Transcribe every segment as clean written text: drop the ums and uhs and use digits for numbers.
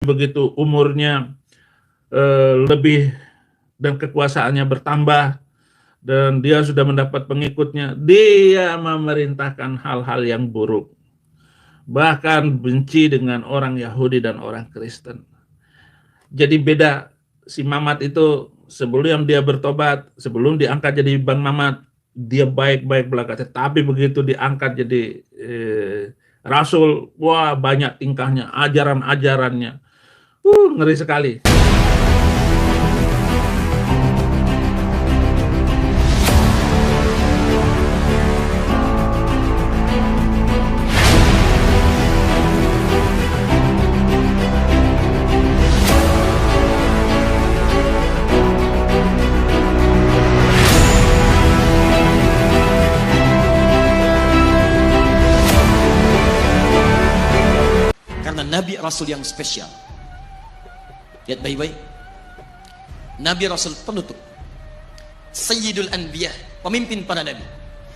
begitu umurnya lebih dan kekuasaannya bertambah dan dia sudah mendapat pengikutnya, dia memerintahkan hal-hal yang buruk. Bahkan benci dengan orang Yahudi dan orang Kristen. Jadi beda, si Mamat itu sebelum dia bertobat, sebelum diangkat jadi Bang Mamat, dia baik-baik belakangnya. Tapi begitu diangkat jadi Rasul, wah banyak tingkahnya, ajaran-ajarannya. Ngeri sekali. Nabi Rasul yang spesial. Lihat baik-baik. Nabi Rasul penutup, Sayyidul Anbiya, pemimpin para nabi.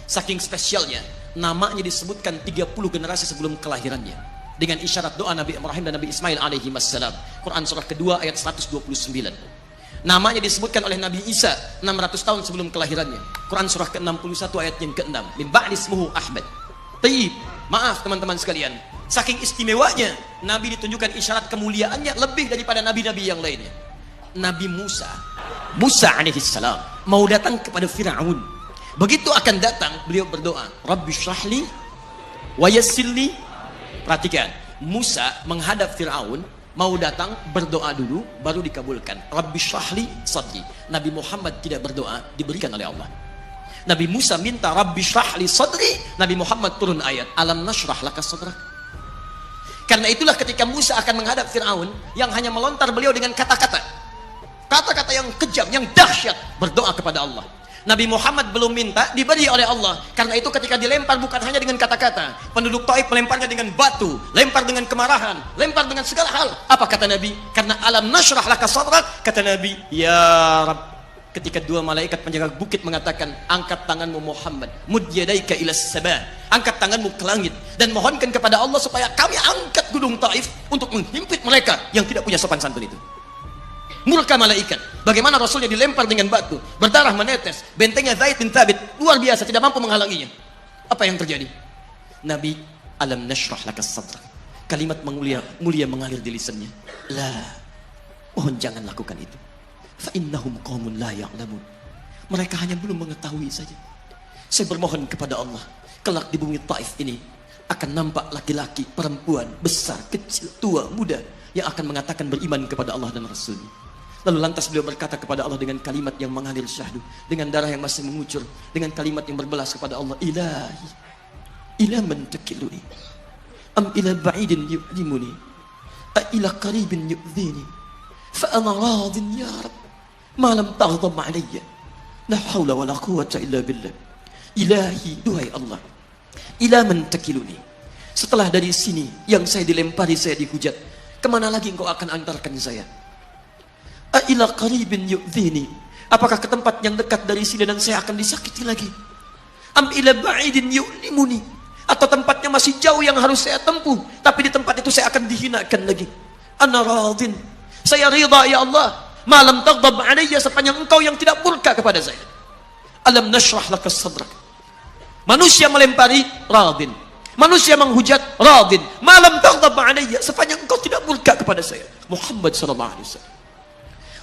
Saking spesialnya, namanya disebutkan 30 generasi sebelum kelahirannya dengan isyarat doa Nabi Ibrahim dan Nabi Ismail alaihi wassalam. Quran surah kedua ayat 129. Namanya disebutkan oleh Nabi Isa 600 tahun sebelum kelahirannya. Quran surah ke-61 ayat yang ke-6. Min ba'di ismuhu Ahmad. Taib. Maaf teman-teman sekalian, saking istimewanya Nabi ditunjukkan isyarat kemuliaannya lebih daripada nabi-nabi yang lainnya. Nabi Musa alaihissalam mau datang kepada Fir'aun. Begitu akan datang, beliau berdoa, Rabbi syrahli wa yassirli. Perhatikan, Musa menghadap Fir'aun, mau datang berdoa dulu baru dikabulkan. Rabbi syrahli sadri. Nabi Muhammad tidak berdoa, diberikan oleh Allah. Nabi Musa minta Rabbi syrahli sadri, Nabi Muhammad turun ayat alam nashrah laka sadrak. Karena itulah ketika Musa akan menghadap Fir'aun, yang hanya melontar beliau dengan kata-kata yang kejam, yang dahsyat, berdoa kepada Allah. Nabi Muhammad belum minta, diberi oleh Allah. Karena itu ketika dilempar bukan hanya dengan kata-kata, penduduk Taif melemparnya dengan batu, lempar dengan kemarahan, lempar dengan segala hal. Apa kata Nabi? Karena alam nashrah laka sadrak, kata Nabi, ya Rabb. Ketika dua malaikat penjaga bukit mengatakan, angkat tanganmu Muhammad, mud yadaika ila sabah, angkat tanganmu ke langit dan mohonkan kepada Allah supaya kami angkat gunung Taif untuk menghimpit mereka yang tidak punya sopan santun itu. Murka malaikat. Bagaimana Rasulnya dilempar dengan batu, berdarah menetes, bentengnya Zaid bin Thabit luar biasa, tidak mampu menghalanginya. Apa yang terjadi? Nabi, alam nashrah laka sadrak. Kalimat mulia mengalir di lisannya. Mohon jangan lakukan itu. Fa'innahum qaumun la ya'lamun. Mereka hanya belum mengetahui saja. Saya bermohon kepada Allah, kelak di bumi Taif ini akan nampak laki-laki, perempuan, besar, kecil, tua, muda yang akan mengatakan beriman kepada Allah dan Rasul-Nya. Lalu lantas beliau berkata kepada Allah dengan kalimat yang mengalir syahdu, dengan darah yang masih mengucur, dengan kalimat yang berbelas kepada Allah, Ilahi, ila man takiluni, am ila ba'idin yu'limuni, a ila qaribin yu'dhini, fa ana radin ya Rabb. Malam taghdab alayya, la hawla wa la quwwata illa billah. Ilahi, duhai Allah, ila man takiluni. Setelah dari sini yang saya dilempari, saya dihujat, kemana lagi engkau akan antarkan saya? A ila qaribin yu'dhini. Apakah ke tempat yang dekat dari sini dan saya akan disakiti lagi? Am ila ba'idin yu'limuni. Atau tempatnya masih jauh yang harus saya tempuh, tapi di tempat itu saya akan dihinakan lagi. Ana radin, saya ridha ya Allah. Malam taghdab alayya, sepanjang engkau yang tidak murka kepada saya. Alam nashrah laka sadrak. Manusia melempari, radin. Manusia menghujat, radin. Malam taghdab alayya, sepanjang engkau tidak murka kepada saya. Muhammad sallallahu alaihi wasallam.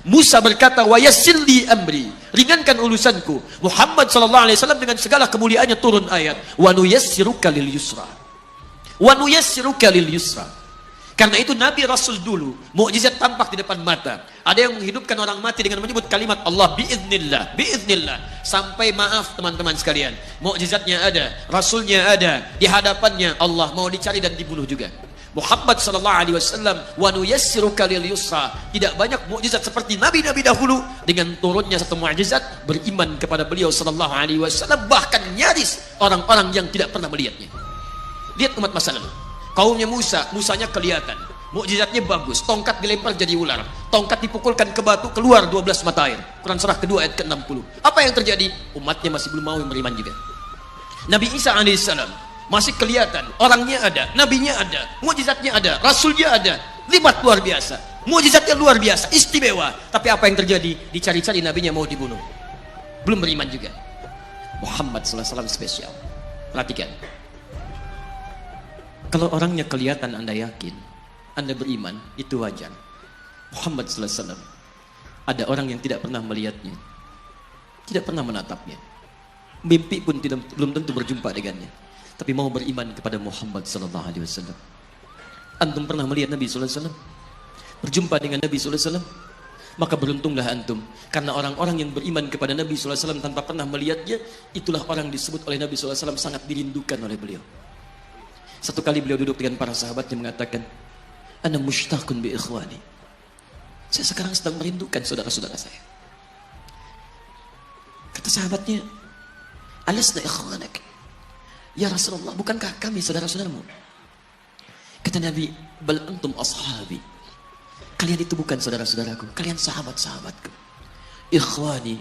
Musa berkata, wa yassirli amri, ringankan urusanku. Muhammad sallallahu alaihi wasallam dengan segala kemuliaannya turun ayat, wa nuyassiruka lil yusra. Wa nuyassiruka lil yusra. Karena itu Nabi Rasul dulu mukjizat tampak di depan mata. Ada yang menghidupkan orang mati dengan menyebut kalimat Allah biiznillah, biiznillah. Sampai maaf teman-teman sekalian, mukjizatnya ada, Rasulnya ada, di hadapannya Allah mau dicari dan dibunuh juga. Muhammad sallallahu alaihi wasallam, wa nuyassiruka lil yusra. Tidak banyak mukjizat seperti nabi-nabi dahulu, dengan turunnya satu mukjizat beriman kepada beliau sallallahu alaihi wasallam, bahkan nyaris orang-orang yang tidak pernah melihatnya. Lihat umat masa lalu. Kaumnya Musa, Musanya kelihatan, mukjizatnya bagus, tongkat dilempar jadi ular, tongkat dipukulkan ke batu, keluar 12 mata air. Quran surah kedua ayat ke-60. Apa yang terjadi? Umatnya masih belum mau beriman juga. Nabi Isa alaihissalam masih kelihatan, orangnya ada, nabinya ada, mukjizatnya ada, rasulnya ada, Libat luar biasa, mujizatnya luar biasa, istimewa. Tapi apa yang terjadi? Dicari-cari nabinya mau dibunuh. Belum beriman juga. Muhammad SAW spesial. Perhatikan. Kalau orangnya kelihatan Anda yakin, Anda beriman, itu wajar. Muhammad SAW. Ada orang yang tidak pernah melihatnya, tidak pernah menatapnya, mimpi pun belum tentu berjumpa dengannya, tapi mau beriman kepada Muhammad SAW. Antum pernah melihat Nabi SAW? Berjumpa dengan Nabi SAW? Maka beruntunglah antum, karena orang-orang yang beriman kepada Nabi SAW tanpa pernah melihatnya, itulah orang disebut oleh Nabi SAW sangat dirindukan oleh beliau. Satu kali beliau duduk dengan para sahabatnya mengatakan, ana mushtaqun bi ikhwani. Saya sekarang sedang merindukan saudara-saudara saya. Kata sahabatnya, alasna ikhwanak? Ya Rasulullah, bukankah kami saudara-saudaramu? Kata Nabi, bal antum ashabi. Kalian itu bukan saudara-saudaraku, kalian sahabat-sahabatku. Ikhwani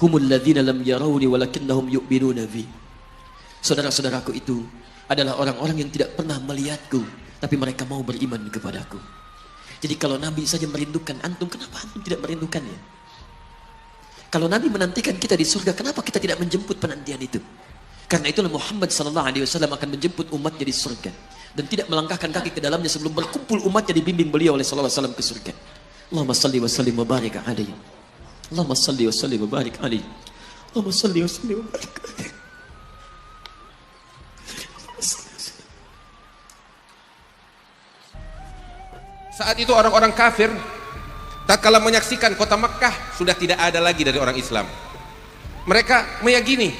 humul ladzina lam yarawni walakinnahum yu'minuna bi. Saudara-saudaraku itu adalah orang-orang yang tidak pernah melihatku, tapi mereka mau beriman kepadaku. Jadi kalau Nabi saja merindukan antum, kenapa antum tidak merindukannya? Kalau Nabi menantikan kita di surga, kenapa kita tidak menjemput penantian itu? Karena itulah Muhammad SAW akan menjemput umatnya di surga dan tidak melangkahkan kaki ke dalamnya sebelum berkumpul umatnya dibimbing beliau oleh SAW ke surga. Allahumma salli wa sallim wa barik alaihi. Allahumma salli wa sallim wa barik alaihi. Allahumma salli wa sallim wa barik alaihi. Saat itu orang-orang kafir tatkala menyaksikan kota Makkah sudah tidak ada lagi dari orang Islam. Mereka meyakini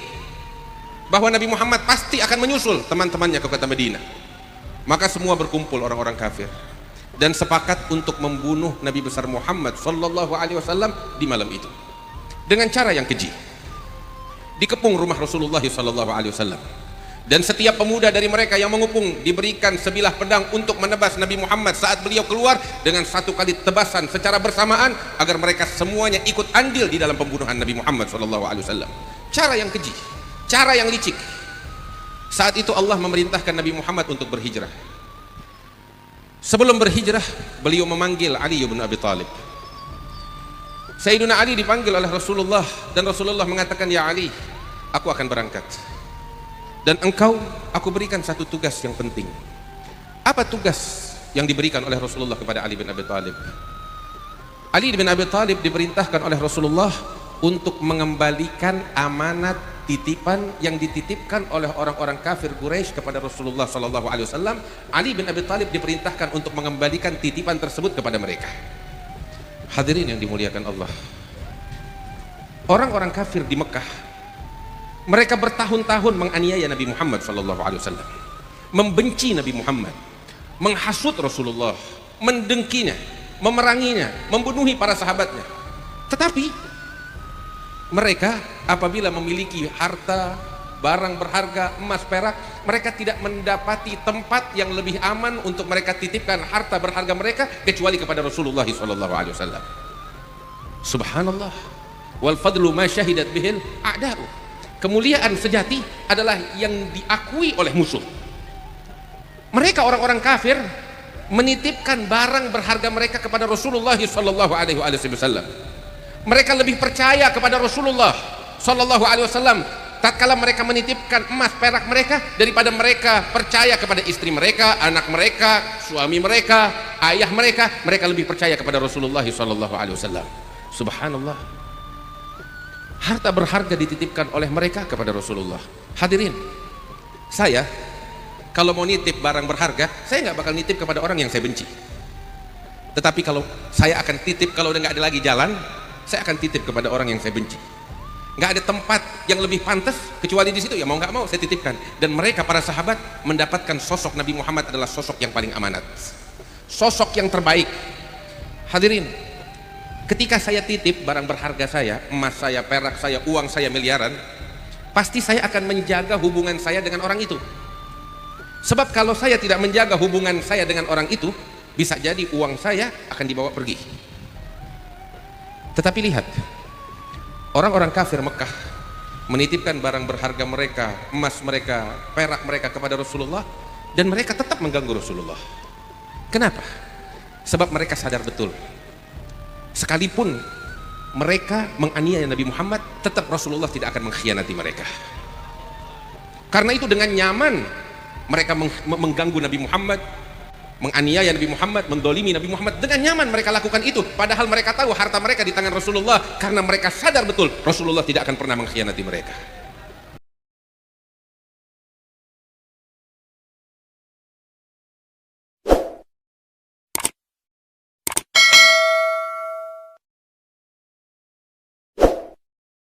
bahwa Nabi Muhammad pasti akan menyusul teman-temannya ke kota Madinah. Maka semua berkumpul orang-orang kafir dan sepakat untuk membunuh Nabi besar Muhammad sallallahu alaihi wasallam di malam itu dengan cara yang keji. Dikepung rumah Rasulullah sallallahu alaihi wasallam dan setiap pemuda dari mereka yang mengepung diberikan sebilah pedang untuk menebas Nabi Muhammad saat beliau keluar dengan satu kali tebasan secara bersamaan agar mereka semuanya ikut andil di dalam pembunuhan Nabi Muhammad sallallahu alaihi wasallam. Cara yang keji, cara yang licik. Saat itu Allah memerintahkan Nabi Muhammad untuk berhijrah. Sebelum berhijrah, beliau memanggil Ali bin Abi Thalib. Sayyidina Ali dipanggil oleh Rasulullah dan Rasulullah mengatakan, "Ya Ali, aku akan berangkat. Dan engkau, aku berikan satu tugas yang penting." Apa tugas yang diberikan oleh Rasulullah kepada Ali bin Abi Thalib? Ali bin Abi Thalib diperintahkan oleh Rasulullah untuk mengembalikan amanat titipan yang dititipkan oleh orang-orang kafir Quraisy kepada Rasulullah SAW. Ali bin Abi Thalib diperintahkan untuk mengembalikan titipan tersebut kepada mereka. Hadirin yang dimuliakan Allah, orang-orang kafir di Mekah, mereka bertahun-tahun menganiaya Nabi Muhammad SAW, membenci Nabi Muhammad, menghasut Rasulullah, mendengkinya, memeranginya, membunuhi para sahabatnya. Tetapi mereka apabila memiliki harta, barang berharga, emas, perak, mereka tidak mendapati tempat yang lebih aman untuk mereka titipkan harta berharga mereka kecuali kepada Rasulullah SAW. Subhanallah. Wal fadlu ma syahidat bihil a'da'u. Kemuliaan sejati adalah yang diakui oleh musuh. Mereka orang-orang kafir menitipkan barang berharga mereka kepada Rasulullah SAW. Mereka lebih percaya kepada Rasulullah sallallahu alaihi wasallam tatkala mereka menitipkan emas perak mereka daripada mereka percaya kepada istri mereka, anak mereka, suami mereka, ayah mereka. Mereka lebih percaya kepada Rasulullah sallallahu alaihi wasallam. Subhanallah. Harta berharga dititipkan oleh mereka kepada Rasulullah. Hadirin, saya kalau mau nitip barang berharga, saya nggak bakal nitip kepada orang yang saya benci. Tetapi kalau saya akan titip, kalau udah nggak ada lagi jalan, saya akan titip kepada orang yang saya benci. Nggak ada tempat yang lebih pantas kecuali di situ, ya mau nggak mau saya titipkan. Dan mereka para sahabat mendapatkan sosok Nabi Muhammad adalah sosok yang paling amanat, sosok yang terbaik. Hadirin, ketika saya titip barang berharga saya, emas saya, perak saya, uang saya miliaran, pasti saya akan menjaga hubungan saya dengan orang itu. Sebab kalau saya tidak menjaga hubungan saya dengan orang itu, bisa jadi uang saya akan dibawa pergi. Tetapi lihat, orang-orang kafir Mekah menitipkan barang berharga mereka, emas mereka, perak mereka kepada Rasulullah, dan mereka tetap mengganggu Rasulullah. Kenapa? Sebab mereka sadar betul, sekalipun mereka menganiaya Nabi Muhammad, tetap Rasulullah tidak akan mengkhianati mereka. Karena itu dengan nyaman mereka mengganggu Nabi Muhammad, menganiaya Nabi Muhammad, mendolimi Nabi Muhammad. Dengan nyaman mereka lakukan itu, padahal mereka tahu harta mereka di tangan Rasulullah, karena mereka sadar betul Rasulullah tidak akan pernah mengkhianati mereka.